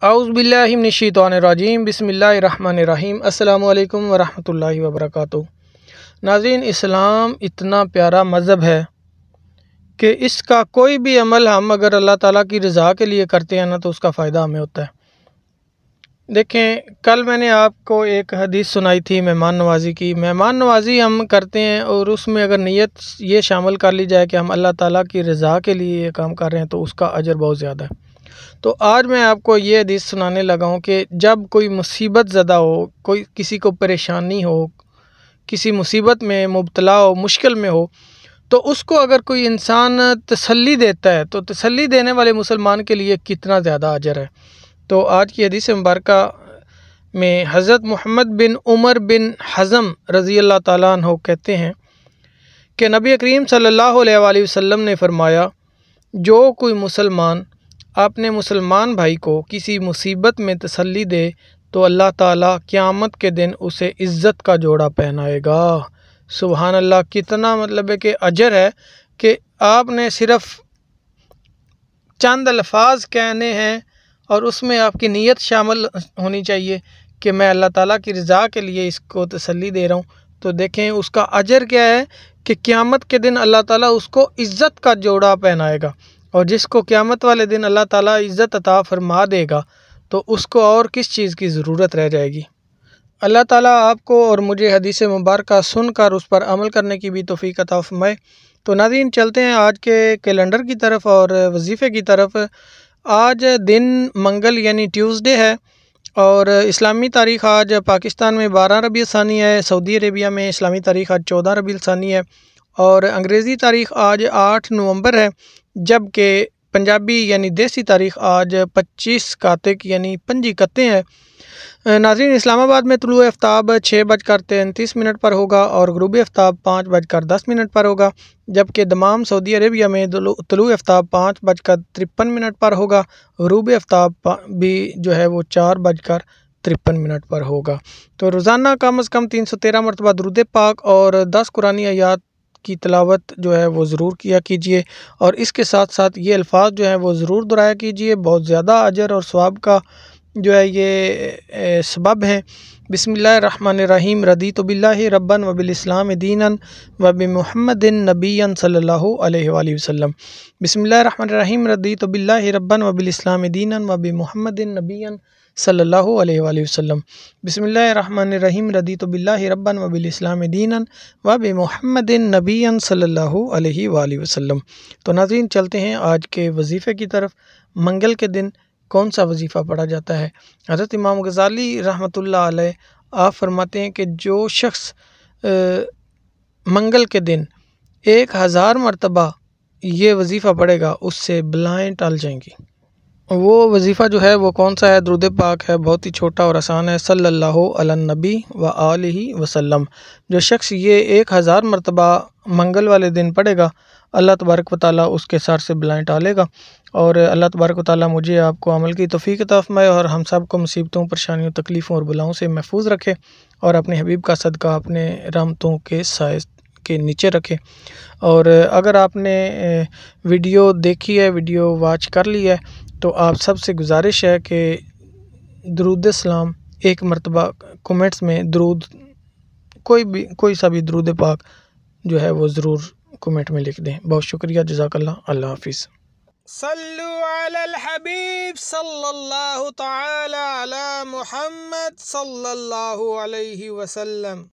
اعوذ باللہ من الشیطان الرجیم بسم اللہ الرحمن الرحیم السلام علیکم ورحمۃ اللہ وبرکاتہ۔ ناظرین، اسلام اتنا پیارا مذہب ہے کہ اس کا کوئی بھی عمل ہم اگر اللہ تعالیٰ کی رضا کے لیے کرتے ہیں نا تو اس کا فائدہ ہمیں ہوتا ہے۔ دیکھیں، کل میں نے آپ کو ایک حدیث سنائی تھی مہمان نوازی کی۔ مہمان نوازی ہم کرتے ہیں اور اس میں اگر نیت یہ شامل کر لی جائے کہ ہم اللہ تعالیٰ کی رضا کے لیے یہ کام کر رہے ہیں تو اس کا اجر بہت زیادہ ہے۔ تو آج میں آپ کو یہ حدیث سنانے لگا ہوں کہ جب کوئی مصیبت زدہ ہو، کوئی کسی کو پریشانی ہو، کسی مصیبت میں مبتلا ہو، مشکل میں ہو، تو اس کو اگر کوئی انسان تسلی دیتا ہے تو تسلی دینے والے مسلمان کے لیے کتنا زیادہ اجر ہے۔ تو آج کی حدیث مبارکہ میں حضرت محمد بن عمر بن حزم رضی اللہ تعالیٰ عنہ کہتے ہیں کہ نبی کریم صلی اللہ علیہ وآلہ وسلم نے فرمایا، جو کوئی مسلمان اپنے مسلمان بھائی کو کسی مصیبت میں تسلی دے تو اللہ تعالیٰ قیامت کے دن اسے عزت کا جوڑا پہنائے گا۔ سبحان اللہ، کتنا مطلب ہے کہ اجر ہے کہ آپ نے صرف چند الفاظ کہنے ہیں اور اس میں آپ کی نیت شامل ہونی چاہیے کہ میں اللہ تعالیٰ کی رضا کے لیے اس کو تسلی دے رہا ہوں۔ تو دیکھیں اس کا اجر کیا ہے کہ قیامت کے دن اللہ تعالیٰ اس کو عزت کا جوڑا پہنائے گا، اور جس کو قیامت والے دن اللہ تعالیٰ عزت عطا فرما دے گا تو اس کو اور کس چیز کی ضرورت رہ جائے گی۔ اللہ تعالیٰ آپ کو اور مجھے حدیث مبارکہ سن کر اس پر عمل کرنے کی بھی توفیق عطا فرمائے۔ تو ناظرین، چلتے ہیں آج کے کیلنڈر کی طرف اور وظیفے کی طرف۔ آج دن منگل یعنی ٹیوزڈے ہے، اور اسلامی تاریخ آج پاکستان میں 12 ربیع الثانی ہے، سعودی عربیہ میں اسلامی تاریخ آج 14 ربیع الثانی ہے، اور انگریزی تاریخ آج 8 نومبر ہے، جبکہ پنجابی یعنی دیسی تاریخ آج 25 کاتک یعنی 25 کتے ہیں۔ ناظرین، اسلام آباد میں طلوع آفتاب 6:33 پر ہوگا اور غروب آفتاب 5:10 پر ہوگا، جبکہ دمام سعودی عربیہ میں طلوع آفتاب 5:53 پر ہوگا، غروب آفتاب بھی جو ہے وہ 4:53 پر ہوگا۔ تو روزانہ کم از کم 313 مرتبہ درود پاک اور 10 قرآنی آیات کی تلاوت جو ہے وہ ضرور کیا کیجئے، اور اس کے ساتھ ساتھ یہ الفاظ جو ہیں وہ ضرور دہرایا کیجئے۔ بہت زیادہ اجر اور ثواب کا جو ہے یہ سبب ہیں۔ بسم اللہ الرحمن الرحیم، رضیت باللہ ربا وبالاسلام دینا وبمحمد نبیا صلی اللہ علیہ وآلہ وسلم۔ بسم اللہ الرحمن الرحیم، رضیت باللہ ربا وبالاسلام دینا وبمحمد نبیا صلی اللہ علیہ وآلہ وسلم۔ بسم اللہ الرحمن الرحیم، رضیت باللہ ربا وبالاسلام دینا وبمحمد نبیا صلی اللہ علیہ وآلہ وسلم۔ تو ناظرین، چلتے ہیں آج کے وظیفے کی طرف۔ منگل کے دن کون سا وظیفہ پڑھا جاتا ہے؟ حضرت امام غزالی رحمۃ اللہ علیہ آپ فرماتے ہیں کہ جو شخص منگل کے دن 1000 مرتبہ یہ وظیفہ پڑھے گا اس سے بلائیں ٹل جائیں گی۔ وہ وظیفہ جو ہے وہ کون سا ہے؟ درود پاک ہے، بہت ہی چھوٹا اور آسان ہے، صلی اللہ علی النبی و آلہ وسلم۔ جو شخص یہ 1000 مرتبہ منگل والے دن پڑھے گا، اللہ تبارک و تعالیٰ اس کے سر سے بلائیں ٹالے گا، اور اللہ تبارک و تعالیٰ مجھے آپ کو عمل کی توفیق عطا فرمائے اور ہم سب کو مصیبتوں، پریشانیوں، تکلیفوں اور بلاؤں سے محفوظ رکھے، اور اپنے حبیب کا صدقہ اپنے رحمتوں کے سائے کے نیچے رکھے۔ اور اگر آپ نے ویڈیو دیکھی ہے، ویڈیو واچ کر لی ہے، تو آپ سب سے گزارش ہے کہ درود السلام ایک مرتبہ کومنٹس میں درود کوئی سا بھی درود پاک جو ہے وہ ضرور کومنٹ میں لکھ دیں۔ بہت شکریہ، جزاک اللہ، اللہ حافظ۔ صلو علی الحبیب صلی اللہ تعالی علی محمد صلی اللہ علیہ وسلم۔